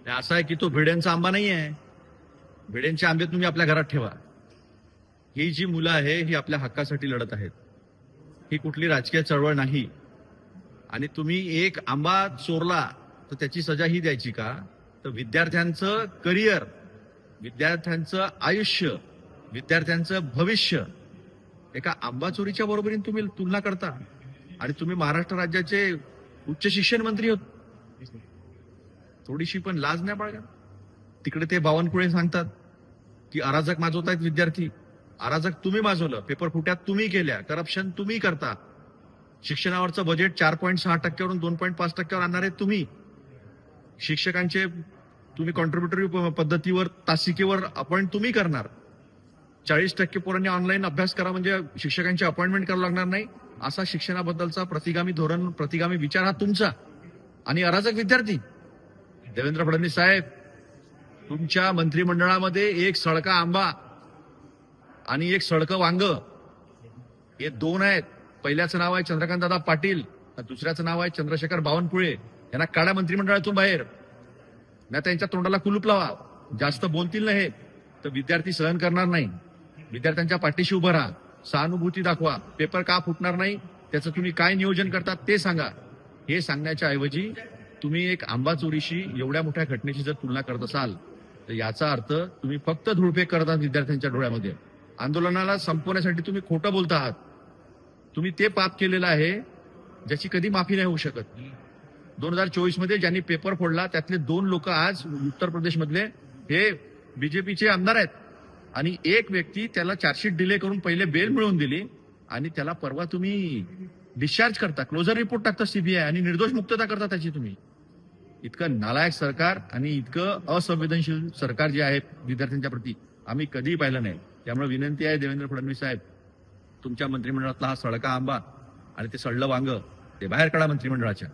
असं आहे की तो भिड्यांचा आंबा नाही आहे. भिड्यांचे आंबे तुम्ही आपल्या घरात ठेवा. ही जी मुलं आहे ही आपल्या हक्कासाठी लढत आहेत. ही कुठली राजकीय चळवळ नाही. आणि तुम्ही एक आंबा चोरला तर त्याची सजा ही द्यायची का? तर विद्यार्थ्यांचं करिअर, विद्यार्थ्यांचं आयुष्य, विद्यार्थ्यांचं भविष्य एका आंबा चोरीच्या बरोबरीने तुम्ही तुलना करता. आणि तुम्ही महाराष्ट्र राज्याचे उच्च शिक्षण मंत्री होत. थोडीशी पण लाज नाही बाळगा. तिकडे ते बावनकुळे सांगतात की अराजक माजवतायत विद्यार्थी. अराजक तुम्ही माजवलं, पेपर फुट्यात तुम्ही केल्या, करप्शन तुम्ही करता. शिक्षणावरचं बजेट 4.6% 2.5% आणणारे तुम्ही. शिक्षकांचे तुम्ही कॉन्ट्रीब्युटरी पद्धतीवर तासिकेवर अपॉइंट तुम्ही करणार. 40% पोरांनी ऑनलाईन अभ्यास करा म्हणजे शिक्षकांची अपॉइंटमेंट करावं लागणार नाही. असा शिक्षणाबद्दलचा प्रतिगामी धोरण, प्रतिगामी विचार हा तुमचा. आणि अराजक विद्यार्थी. देवेंद्र फडणवीस साहेब, तुमच्या मंत्रिमंडळामध्ये एक सडका आंबा आणि एक सडकं वांग हे दोन आहेत. पहिल्याचं नाव आहे चंद्रकांतदादा पाटील, दुसऱ्याचं नाव आहे चंद्रशेखर बावनकुळे. यांना काढा मंत्रिमंडळातून बाहेर. नाही त्यांच्या तोंडाला कुलूप लावा. जास्त बोलतील ना हे तर विद्यार्थी सहन करणार नाही. विद्यार्थ्यांच्या पाठीशी उभं राहा, सहानुभूती दाखवा. पेपर का फुटणार नाही त्याचं तुम्ही काय नियोजन करतात ते सांगा. हे सांगण्याच्या ऐवजी तुम्ही एक आंबा चोरीशी एवढ्या मोठ्या घटनेची जर तुलना करत असाल तर याचा अर्थ तुम्ही फक्त धुळफेक करत आहात विद्यार्थ्यांच्या डोळ्यामध्ये. आंदोलनाला संपवण्यासाठी तुम्ही खोटं बोलता आहात. तुम्ही ते पाप केलेलं आहे ज्याची कधी माफी नाही होऊ शकत. 2024 मध्ये ज्यांनी पेपर फोडला त्यातले 2 लोक आज उत्तर प्रदेशमधले हे बीजेपीचे आमदार आहेत. आणि एक व्यक्ती त्याला चार्जशीट डिले करून पहिले बेल मिळवून दिली आणि त्याला परवा तुम्ही डिस्चार्ज करता, क्लोजर रिपोर्ट टाकता सीबीआय आणि निर्दोष मुक्तता करता त्याची तुम्ही. इतकं नालायक सरकार आणि इतकं असंवेदनशील सरकार जे आहे विद्यार्थ्यांच्या प्रती आम्ही कधीही पाहिलं नाही. त्यामुळे विनंती आहे देवेंद्र फडणवीस साहेब, तुमच्या मंत्रिमंडळातला हा सडका आंबा आणि ते सडलं वांग ते बाहेर काढा मंत्रिमंडळाच्या.